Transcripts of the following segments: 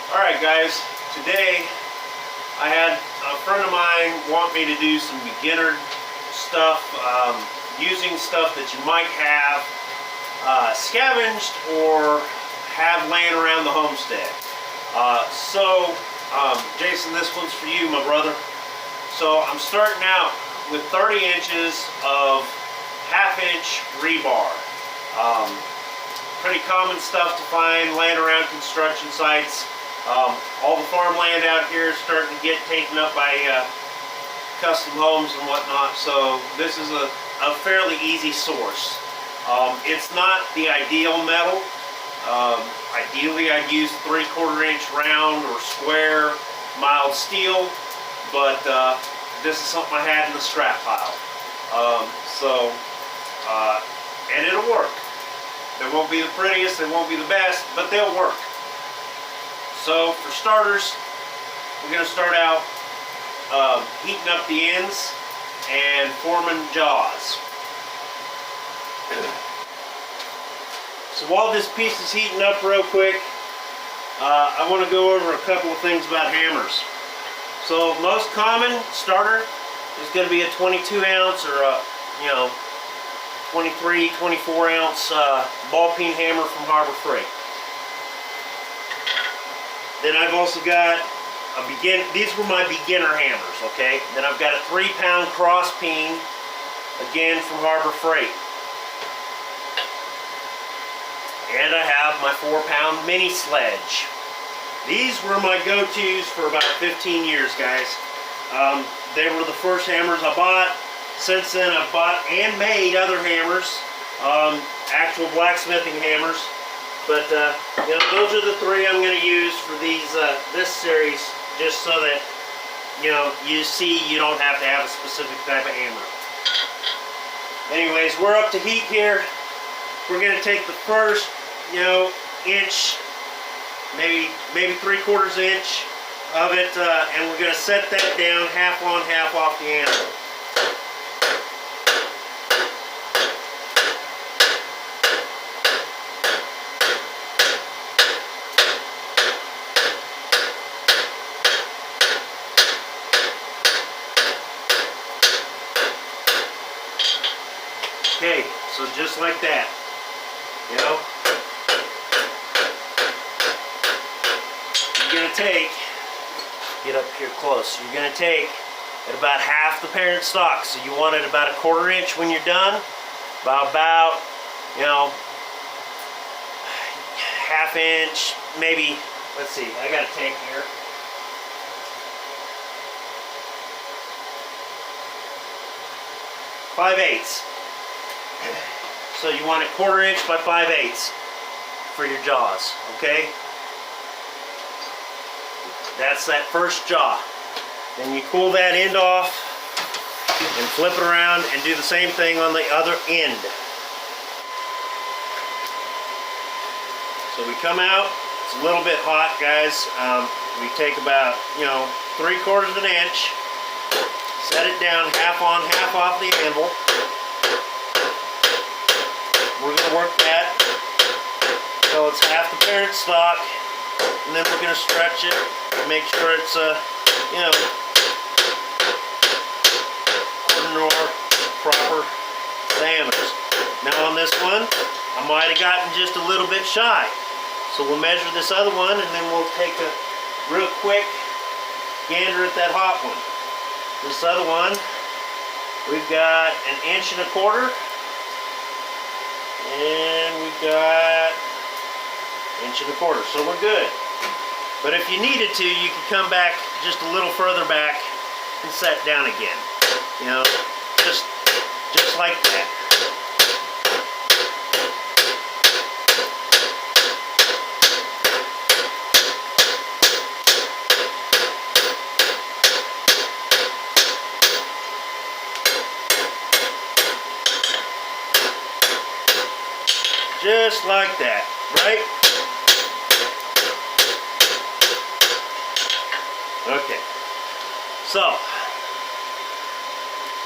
Alright guys, today I had a friend of mine want me to do some beginner stuff, using stuff that you might have scavenged or have laying around the homestead. Jason, this one's for you, my brother. So I'm starting out with 30 inches of half-inch rebar. Pretty common stuff to find laying around construction sites. All the farmland out here is starting to get taken up by custom homes and whatnot, so this is a fairly easy source. It's not the ideal metal. Ideally I'd use 3/4 inch round or square mild steel, but this is something I had in the scrap pile. And it'll work. They won't be the prettiest, they won't be the best, but they'll work. So for starters, we're going to start out heating up the ends and forming jaws. So while this piece is heating up real quick, I want to go over a couple of things about hammers. So most common starter is going to be a 22 ounce or a 23, 24 ounce ball peen hammer from Harbor Freight. Then I've also got these were my beginner hammers, okay? Then I've got a 3-pound cross peen, again from Harbor Freight. And I have my 4-pound mini sledge. These were my go-tos for about 15 years, guys. They were the first hammers I bought. Since then I've bought and made other hammers, actual blacksmithing hammers. But those are the three I'm going to use for this series, just so that you see you don't have to have a specific type of hammer. Anyways, we're up to heat here. We're going to take the first inch, maybe 3/4 inch of it, and we're going to set that down half on, half off the anvil. Okay, so just like that, you're going to take, get up here close, you're going to take at about half the parent stock. So you want it about 1/4 inch when you're done, about half inch, maybe, let's see, I got a tape here. .5/8. So you want it 1/4 inch by 5/8 for your jaws, okay? That's that first jaw. Then you cool that end off and flip it around and do the same thing on the other end. So we come out, it's a little bit hot, guys. We take about 3/4 inch, set it down half on, half off the anvil. We're going to work that until it's half the parent stock, and then we're going to stretch it and make sure it's quarter or proper diameters. Now on this one, I might have gotten just a little bit shy, so we'll measure this other one, and then we'll take a real quick gander at that hot one. This other one, we've got 1.25 inches. And we've got 1.25 inches, so we're good. But if you needed to, you could come back just a little further back and set down again. Just like that. Just like that, right? Okay. So,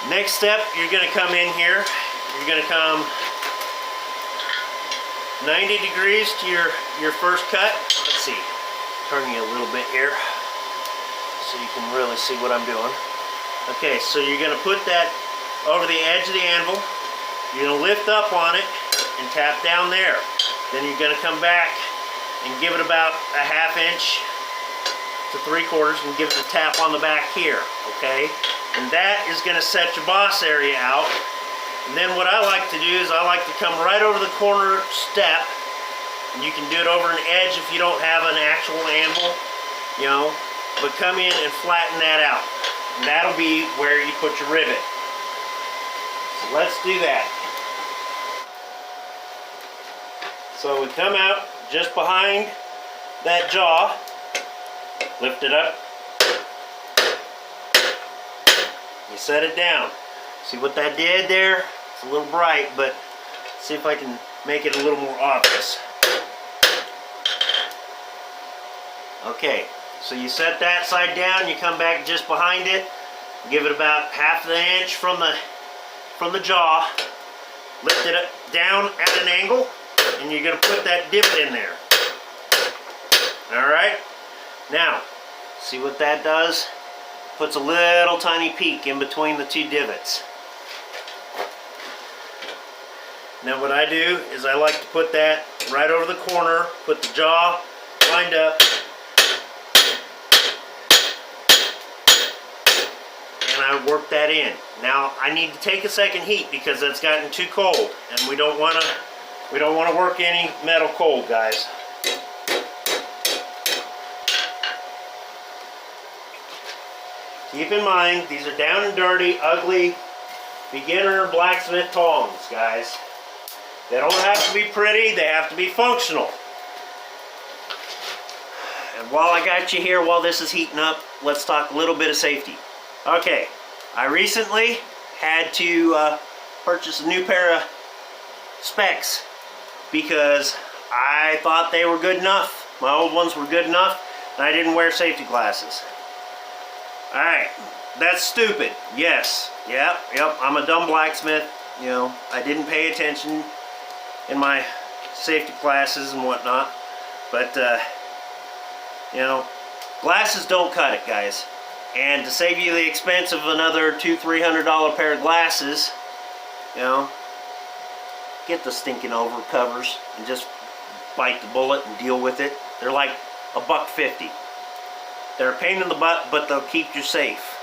next step, you're going to come in here. You're going to come 90 degrees to your first cut. Let's see. turn you a little bit here so you can really see what I'm doing. Okay, so you're going to put that over the edge of the anvil. You're going to lift up on it and tap down there. Then you're going to come back and give it about a 1/2 inch to 3/4 and give it a tap on the back here, okay? And that is going to set your boss area out. And then what I like to do is I like to come right over the corner step. And you can do it over an edge if you don't have an actual anvil, you know, but come in and flatten that out. And that'll be where you put your rivet. So let's do that. So we come out just behind that jaw, lift it up, you set it down. See what that did there? It's a little bright, but see if I can make it a little more obvious. Okay, so you set that side down, you come back just behind it, give it about 1/2 inch from the jaw, lift it up, down at an angle, and you're going to put that divot in there. Alright, now see what that does? Puts a little tiny peak in between the two divots. Now what I do is I like to put that right over the corner, put the jaw lined up, and I work that in. Now I need to take a second heat because it's gotten too cold, and we don't want to work any metal cold, guys. Keep in mind, these are down and dirty, ugly, beginner blacksmith tongs, guys. They don't have to be pretty, they have to be functional. And while I got you here, while this is heating up, let's talk a little bit of safety. Okay, I recently had to purchase a new pair of specs because I thought they were good enough. My old ones were good enough, and I didn't wear safety glasses. Alright, that's stupid. Yes, yep, I'm a dumb blacksmith. You know, I didn't pay attention in my safety classes and whatnot. But, you know, glasses don't cut it, guys. And to save you the expense of another $200-300 pair of glasses, you know, get the stinking over covers and just bite the bullet and deal with it. They're like $1.50. They're a pain in the butt, but they'll keep you safe.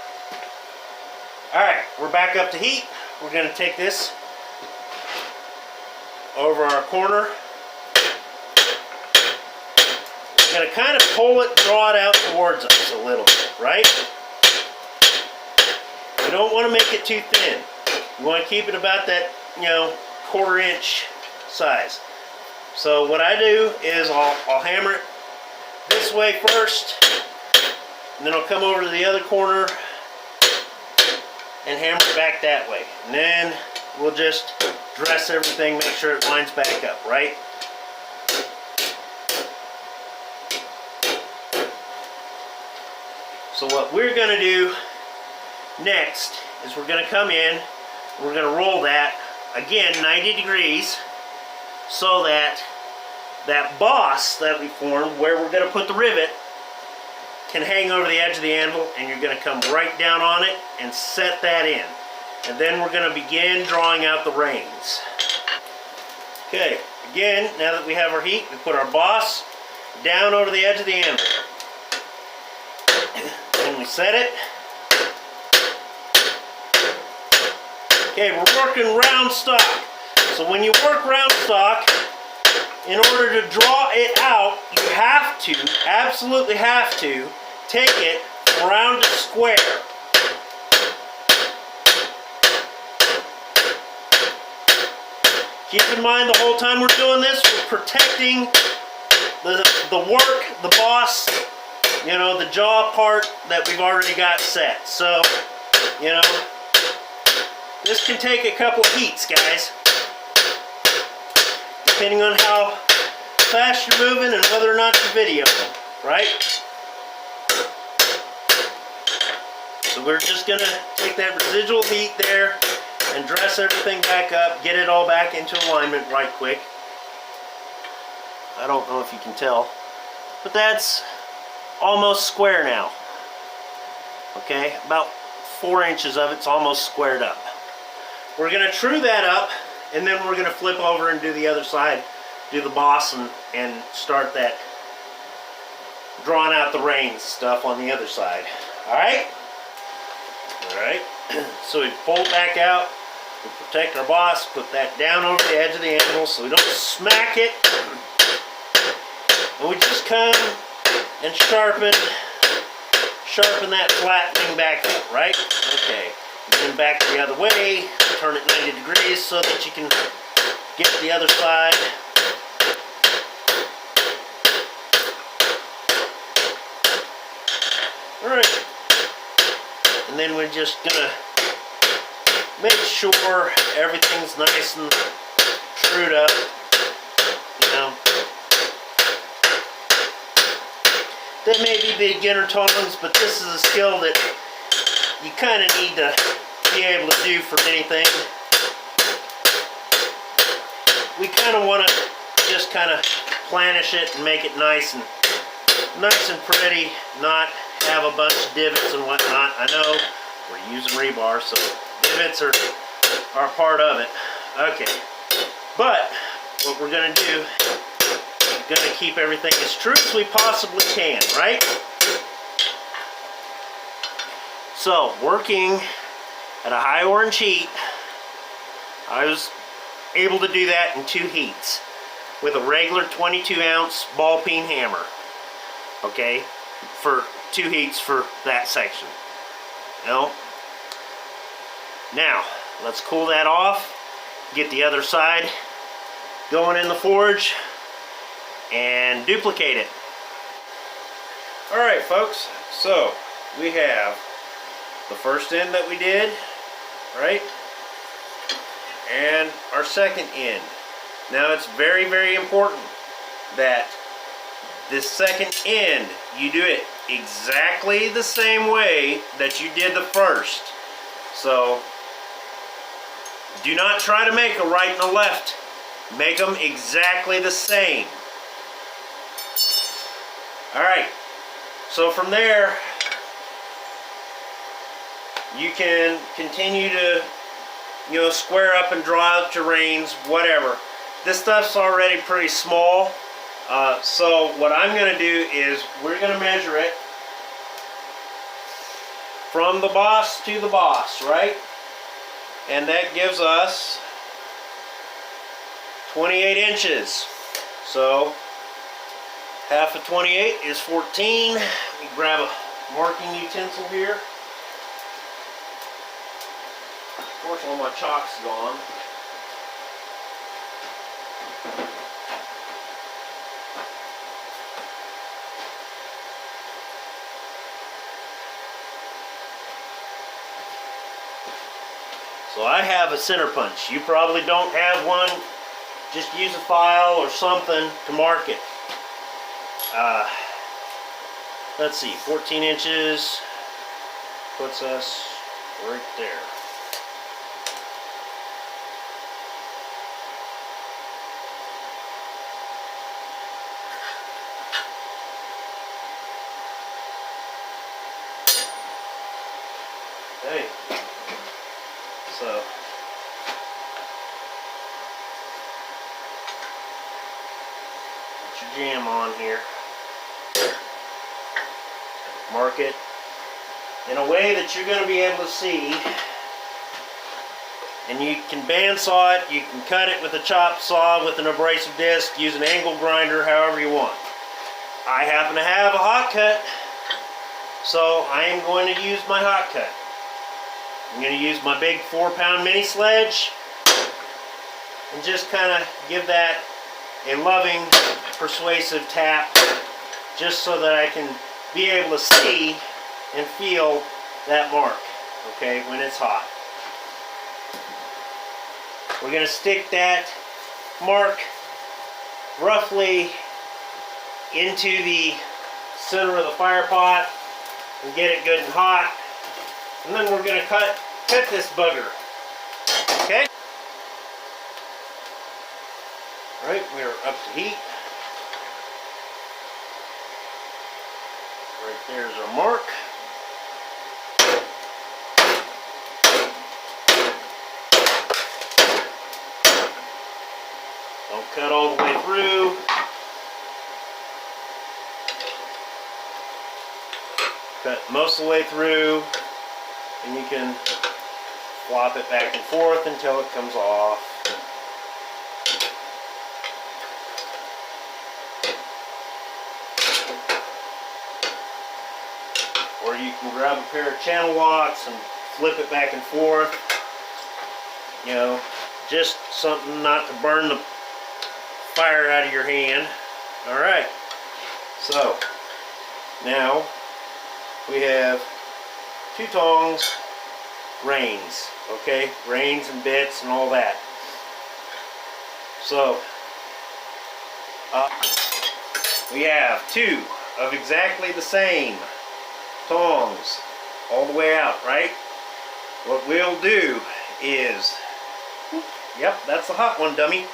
Alright, we're back up to heat. We're going to take this over our corner. We're going to kind of pull it, draw it out towards us a little bit, right? We don't want to make it too thin. We want to keep it about that, you know, 1/4 inch size. So what I do is I'll hammer it this way first, and then I'll come over to the other corner and hammer it back that way. And then we'll just dress everything, make sure it lines back up, right? So what we're going to do next is we're going to come in, we're going to roll that, again, 90 degrees, so that that boss that we formed, where we're going to put the rivet, can hang over the edge of the anvil, and you're going to come right down on it and set that in. And then we're going to begin drawing out the reins. Okay, again, now that we have our heat, we put our boss down over the edge of the anvil. Then we set it. Okay, we're working round stock. So when you work round stock, in order to draw it out, you have to, absolutely have to, take it from round to square. Keep in mind the whole time we're doing this, we're protecting the work, the boss, you know, the jaw part that we've already got set. So, you know, this can take a couple of heats, guys, depending on how fast you're moving and whether or not you're videoing, right? So we're just going to take that residual heat there and dress everything back up, get it all back into alignment right quick. I don't know if you can tell, but that's almost square now. Okay, about 4 inches of it's almost squared up. We're going to true that up, and then we're going to flip over and do the other side, do the boss, and start that drawing out the reins stuff on the other side. Alright? Alright, so we pull it back out, we protect our boss, put that down over the edge of the anvil so we don't smack it. And we just come and sharpen that flat thing back up, right? Okay. And then back the other way, turn it 90 degrees so that you can get the other side. Alright. And then we're just gonna make sure everything's nice and trued up. You know. They may be beginner tongs, but this is a skill that you kind of need to be able to do for anything. We kind of want to just kind of planish it and make it nice and pretty, not have a bunch of divots and whatnot. I know we're using rebar, so divots are part of it. Okay, but what we're going to do, we're going to keep everything as true as we possibly can, right? So, working at a high orange heat, I was able to do that in 2 heats with a regular 22-ounce ball peen hammer. Okay, for 2 heats for that section. Now, let's cool that off, get the other side going in the forge, and duplicate it. Alright folks, so we have the first end that we did, right? And our second end. Now it's very, very important that this second end, you do it exactly the same way that you did the first. So, do not try to make a right and a left. Make them exactly the same. Alright, so from there, you can continue to, you know, square up and draw out your reins, whatever. This stuff's already pretty small, so what I'm going to do is we're going to measure it from the boss to the boss, right? And that gives us 28 inches. So half of 28 is 14. Let me grab a marking utensil here. Of course, all my chalk's gone. So I have a center punch. You probably don't have one. Just use a file or something to mark it. Let's see, 14 inches puts us right there. Okay, so put your jam on here. Mark it in a way that you're going to be able to see, and you can bandsaw it, you can cut it with a chop saw, with an abrasive disc, use an angle grinder, however you want. I happen to have a hot cut, so I am going to use my hot cut. I'm going to use my big 4-pound mini sledge and just kind of give that a loving, persuasive tap, just so that I can be able to see and feel that mark, okay, when it's hot. We're going to stick that mark roughly into the center of the fire pot and get it good and hot. And then we're going to cut this bugger. Okay? Alright, we're up to heat. Right there's our mark. Don't cut all the way through. Cut most of the way through, and you can flop it back and forth until it comes off. Or you can grab a pair of channel locks and flip it back and forth. You know, just something not to burn the fire out of your hand. Alright, so now we have 2 tongs, reins, okay? Reins and bits and all that. So, we have 2 of exactly the same tongs all the way out, right? What we'll do is, yep, that's the hot one, dummy.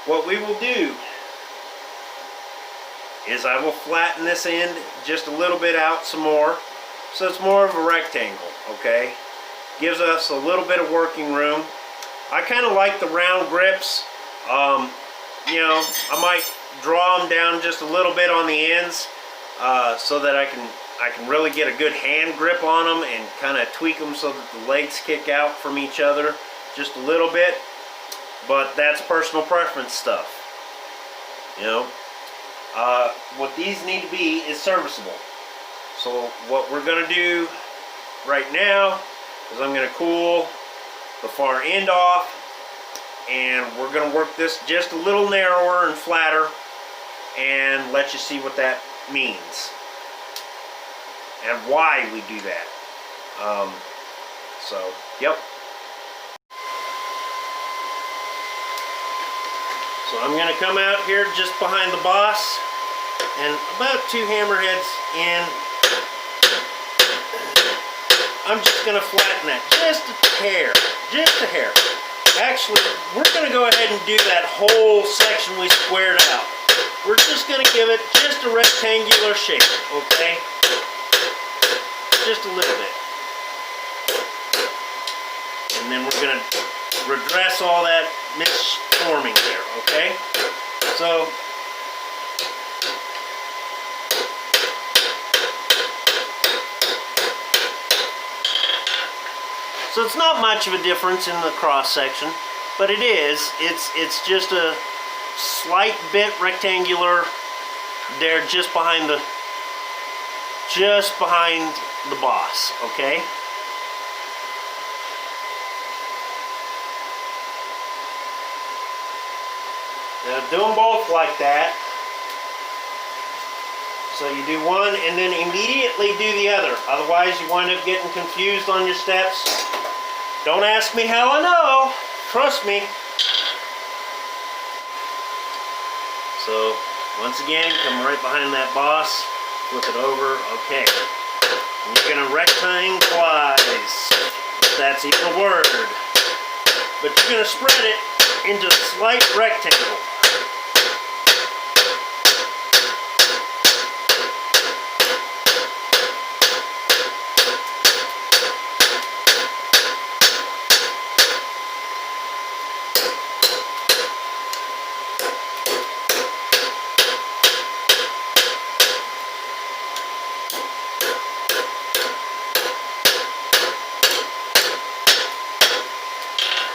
What we will do is I will flatten this end just a little bit out some more, so it's more of a rectangle, okay? Gives us a little bit of working room. I kind of like the round grips. You know, I might draw them down just a little bit on the ends so that I can really get a good hand grip on them and kind of tweak them so that the legs kick out from each other just a little bit. But that's personal preference stuff. You know, what these need to be is serviceable. So what we're going to do right now is I'm going to cool the far end off, and we're going to work this just a little narrower and flatter and let you see what that means and why we do that. So, yep. So I'm going to come out here just behind the boss and about 2 hammerheads in. I'm just going to flatten that just a hair, just a hair. Actually, we're going to go ahead and do that whole section we squared out. We're just going to give it just a rectangular shape, okay? Just a little bit. And then we're going to redress all that misforming there, okay? So it's not much of a difference in the cross section, but it is. It's just a slight bit rectangular there just behind the boss, okay? Now do them both like that. So you do one and then immediately do the other. Otherwise you wind up getting confused on your steps. Don't ask me how I know. Trust me. So once again, come right behind that boss. Flip it over. Okay. And you're going to rectangulize. If that's even a word. But you're going to spread it into a slight rectangle.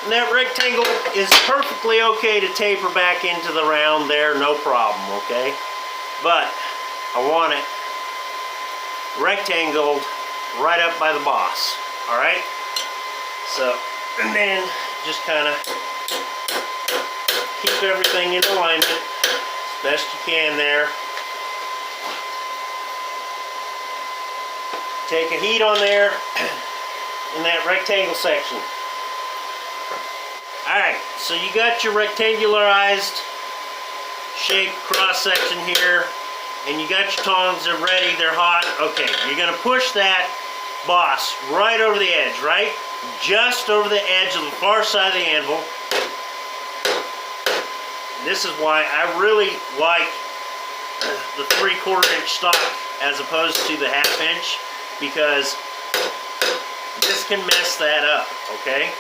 And that rectangle is perfectly okay to taper back into the round there, no problem, okay? But I want it rectangled right up by the boss, alright? So, and then just kind of keep everything in alignment as best you can there. Take a heat on there in that rectangle section. Alright, so you got your rectangularized shape cross section here, and you got your tongs, they're ready, they're hot. Okay, you're going to push that boss right over the edge, right? Just over the edge of the far side of the anvil. this is why I really like the 3/4 inch stock as opposed to the 1/2 inch, because this can mess that up, okay?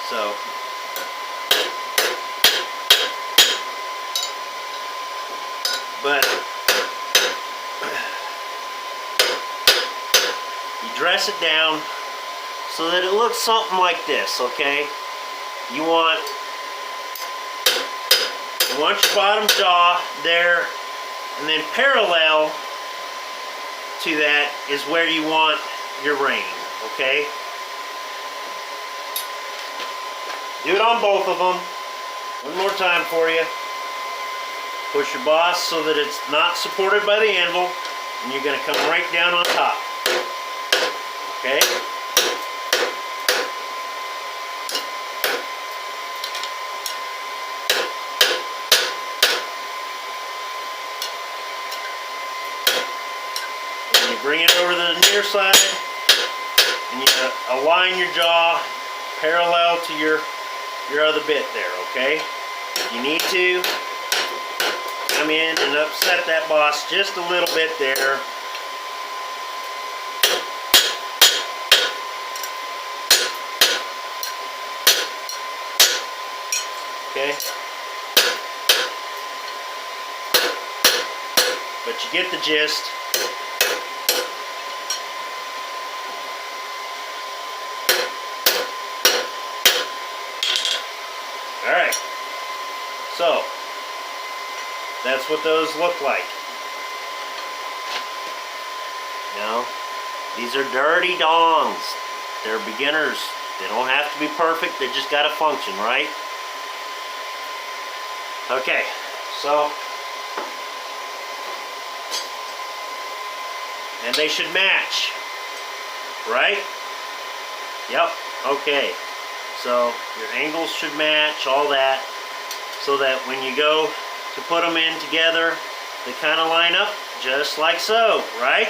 So, but you dress it down so that it looks something like this, okay? You want your bottom jaw there, and then parallel to that is where you want your rein, okay? Do it on both of them. One more time for you. Push your boss so that it's not supported by the anvil, and you're going to come right down on top. Okay? And you bring it over to the near side, and you align your jaw parallel to your other bit there, okay? You need to come in and upset that boss just a little bit there. Okay? But you get the gist. Alright, so that's what those look like. Now, these are dirty dongs. They're beginners. They don't have to be perfect, they just gotta function, right? Okay, so, and they should match, right? Yep, okay. So your angles should match, all that, so that when you go to put them in together, they kind of line up just like so, right?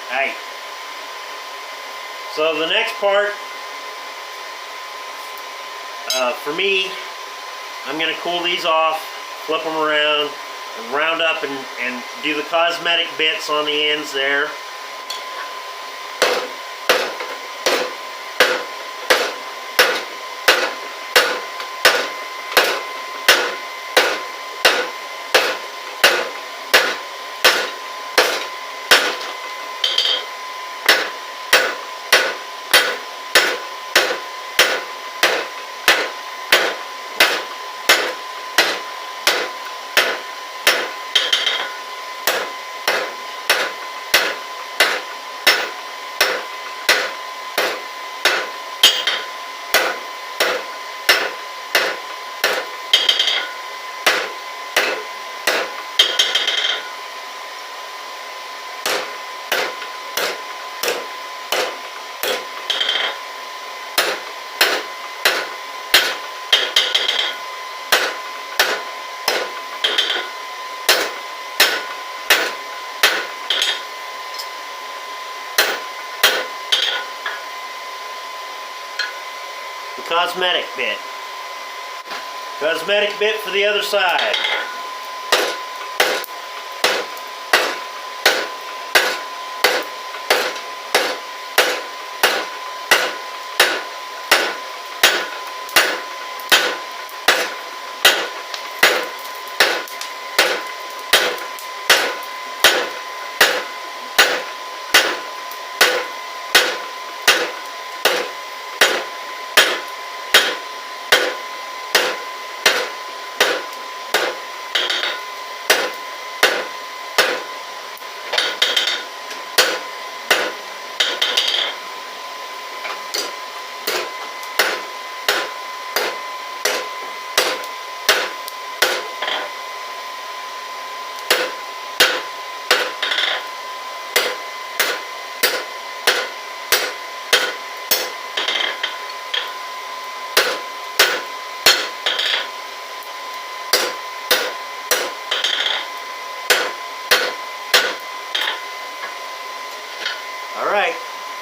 Alright. So the next part, for me, I'm going to cool these off, flip them around, and round up and do the cosmetic bits on the ends there. Cosmetic bit. Cosmetic bit for the other side.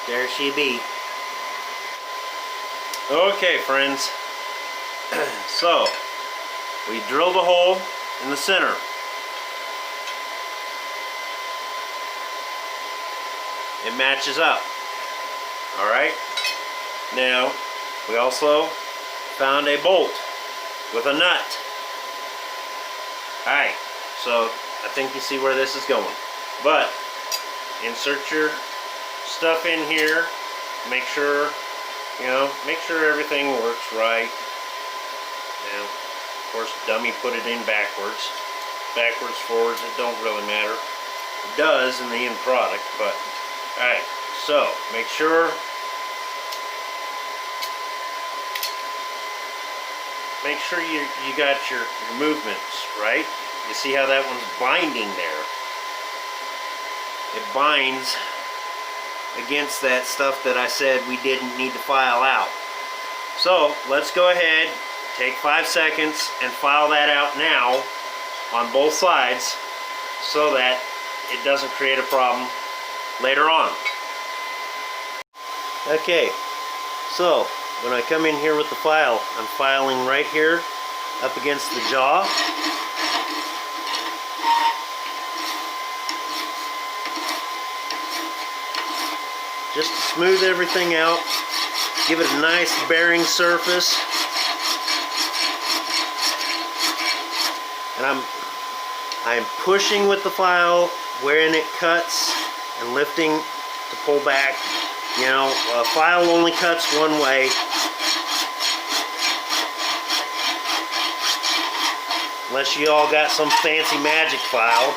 There she be. Okay, friends. So, we drilled a hole in the center. It matches up. Alright. Now, we also found a bolt with a nut. Alright, so I think you see where this is going. But, insert your stuff in here. Make sure, make sure everything works right. Now, of course, dummy put it in backwards. Backwards, forwards, it don't really matter. It does in the end product, but alright, so make sure you got your movements right. You see how that one's binding there? It binds against that stuff that I said we didn't need to file out. So let's go ahead, take 5 seconds and file that out now on both sides so that it doesn't create a problem later on. Okay, so when I come in here with the file, I'm filing right here up against the jaw. Just to smooth everything out, give it a nice bearing surface. And I'm pushing with the file wherein it cuts and lifting to pull back. A file only cuts one way. Unless you all got some fancy magic file.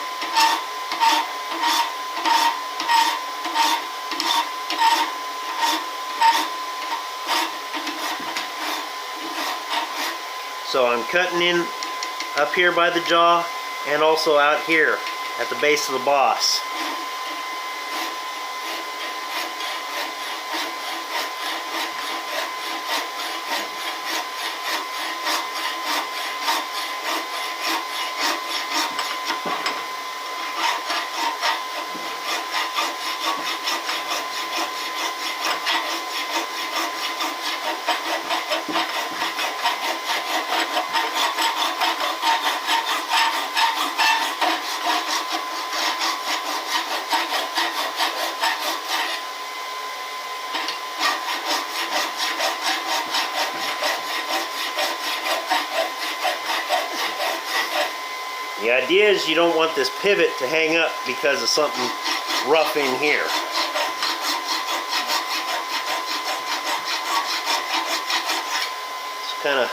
So I'm cutting in up here by the jaw and also out here at the base of the boss. The idea is you don't want this pivot to hang up because of something rough in here. Just kind of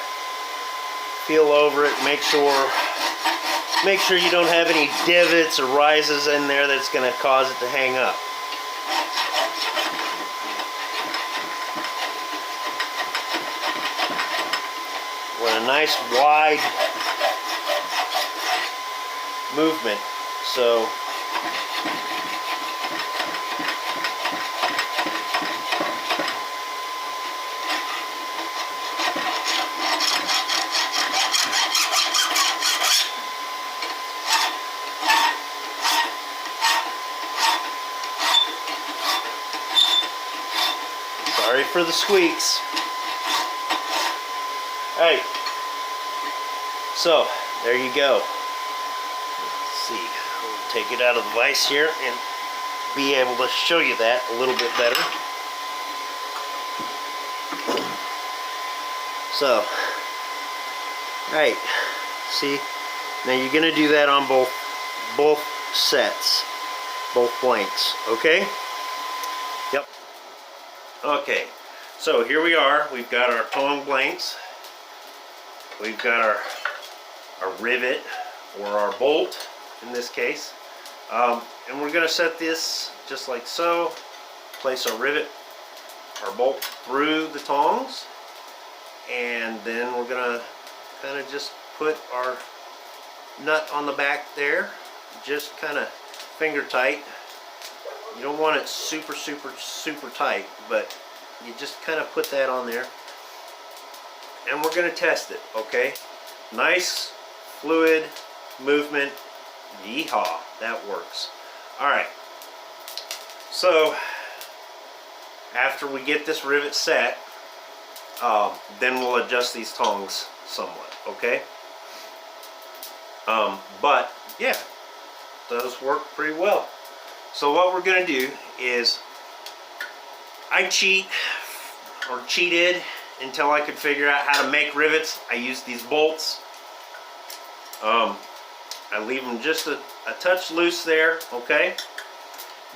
feel over it, make sure you don't have any divots or rises in there that's going to cause it to hang up. With a nice wide movement, so sorry for the squeaks. Alright, so there you go. See, we'll take it out of the vise here and be able to show you that a little bit better. So, alright, see, now you're going to do that on both sets, both blanks, okay? Yep. Okay, so here we are. We've got our tong blanks. We've got our rivet or our bolt in this case, and we're going to set this just like so. Place our rivet, our bolt through the tongs, and then we're going to kind of just put our nut on the back there, just kind of finger tight. You don't want it super tight, but you just kind of put that on there, and we're going to test it. Okay, nice fluid movement. Yeehaw, that works. Alright, so after we get this rivet set, then we'll adjust these tongs somewhat, okay? But yeah, those work pretty well. So what we're gonna do is, I cheated until I could figure out how to make rivets. I use these bolts. I leave them just a touch loose there, okay?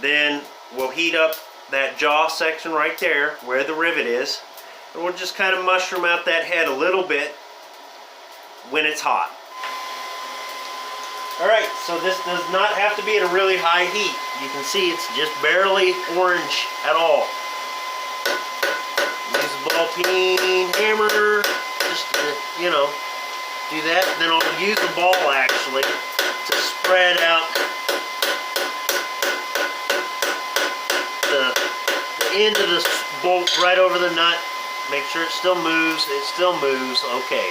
Then we'll heat up that jaw section right there where the rivet is, and we'll just kind of mushroom out that head a little bit when it's hot. Alright, so this does not have to be at a really high heat. You can see it's just barely orange at all. Use a ball peen hammer just to, you know, do that. And then I'll use the ball actually to spread out the end of the bolt right over the nut. Make sure it still moves. It still moves. Okay,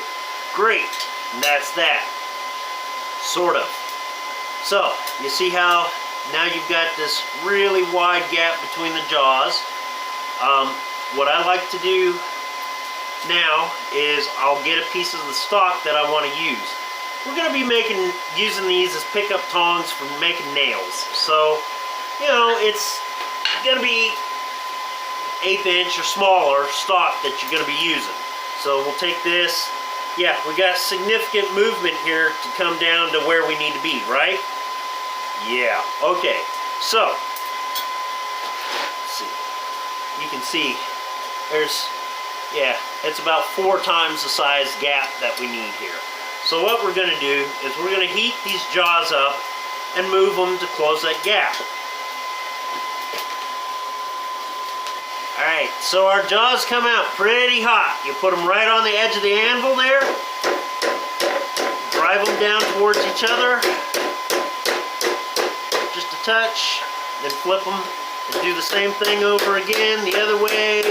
great. And that's that. Sort of. So, you see how now you've got this really wide gap between the jaws. What I like to do now is I'll get a piece of the stock that I want to use. We're going to be using these as pickup tongs for making nails. So, you know, it's going to be 1/8 inch or smaller stock that you're going to be using. So we'll take this. Yeah, we got significant movement here to come down to where we need to be, right? Yeah, okay. So, let's see. You can see there's, yeah, it's about 4 times the size gap that we need here. So what we're going to do is we're going to heat these jaws up and move them to close that gap. Alright, so our jaws come out pretty hot. You put them right on the edge of the anvil there. Drive them down towards each other. Just a touch. Then flip them and do the same thing over again the other way.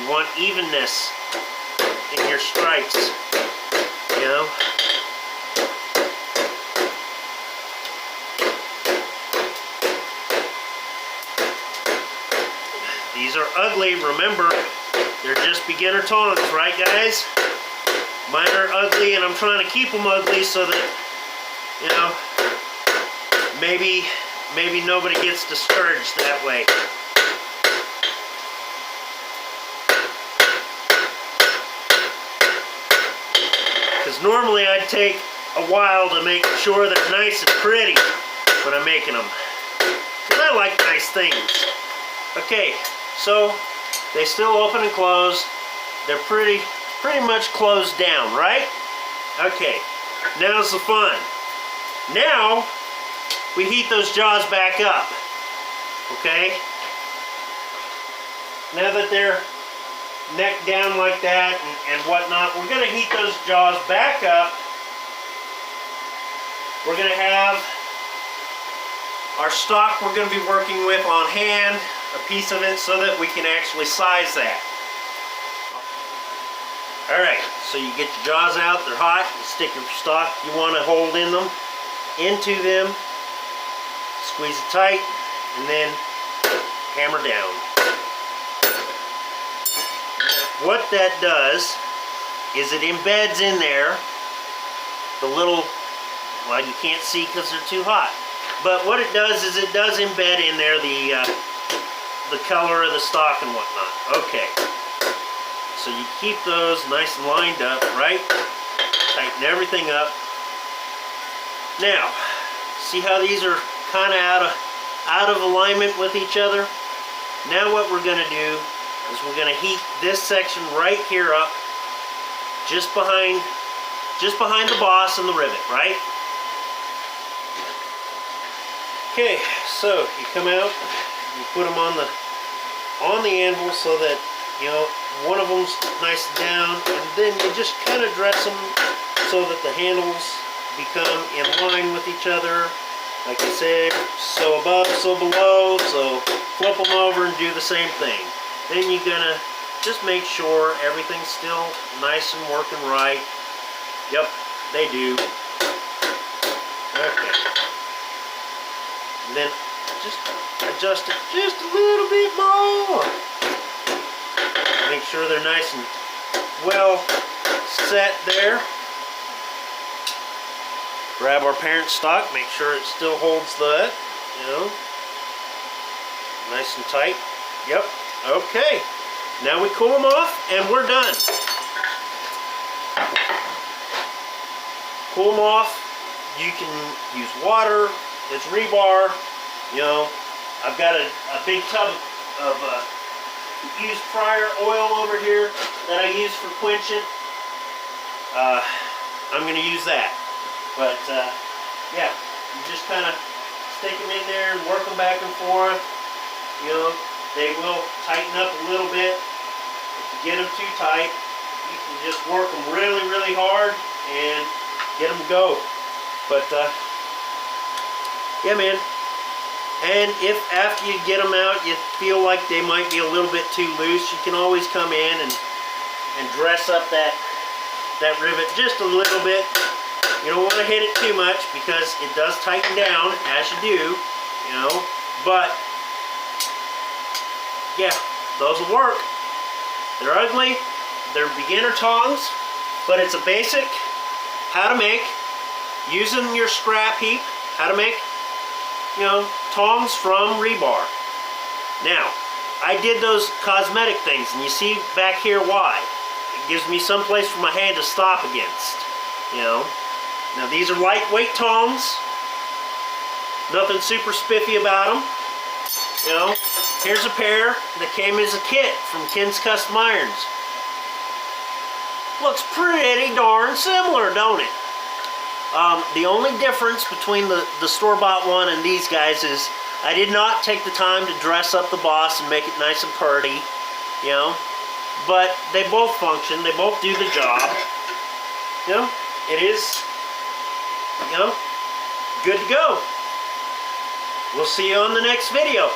You want evenness in your stripes, you know. These are ugly, remember, they're just beginner tongs, right guys? Mine are ugly and I'm trying to keep them ugly so that, you know, maybe nobody gets discouraged that way. Because normally I'd take a while to make sure they're nice and pretty when I'm making them. Because I like nice things. Okay, so they still open and close. They're pretty much closed down, right? Okay, now's the fun. Now we heat those jaws back up. Okay? Now that they're neck down like that and whatnot, we're going to heat those jaws back up. We're going to have our stock we're going to be working with on hand, a piece of it, so that we can actually size that. Alright, so you get your jaws out, they're hot, you stick your stock you want to hold in them, into them, squeeze it tight, and then hammer down. What that does is it embeds in there the little, well, you can't see because they're too hot, but what it does is it does embed in there the color of the stock and whatnot. Okay, so you keep those nice and lined up, right? Tighten everything up. Now, see how these are kind of out of alignment with each other? Now what we're going to do is we're going to heat this section right here up, just behind the boss and the rivet, right? Okay, so you come out, you put them on the anvil so that, you know, one of them's nice and down, and then you just kind of dress them so that the handles become in line with each other. Like I said, so above, so below, so flip them over and do the same thing. Then you're gonna just make sure everything's still nice and working right. Yep, they do. Okay. And then just adjust it just a little bit more. Make sure they're nice and well set there. Grab our parent stock, make sure it still holds that, you know, nice and tight. Yep, okay. Now we cool them off and we're done. Cool them off. You can use water, it's rebar, you know. I've got a big tub of used fryer oil over here that I use for quenching. I'm going to use that. But yeah, you just kind of stick them in there and work them back and forth. You know, they will tighten up a little bit. If you get them too tight, you can just work them really, really hard and get them to go. But yeah, man. And if after you get them out, you feel like they might be a little bit too loose, you can always come in and dress up that rivet just a little bit. You don't want to hit it too much because it does tighten down as you do, you know. But yeah, those will work. They're ugly. They're beginner tongs, but it's a basic how to make, using your scrap heap, how to make, you know, tongs from rebar. Now, I did those cosmetic things, and you see back here why. It gives me some place for my hand to stop against, you know. Now these are lightweight tongs. Nothing super spiffy about them. You know, here's a pair that came as a kit from Ken's Custom Irons. Looks pretty darn similar, don't it? The only difference between the store-bought one and these guys is I did not take the time to dress up the boss and make it nice and pretty, you know. But they both function. They both do the job. You know, it is, you know, good to go. We'll see you on the next video.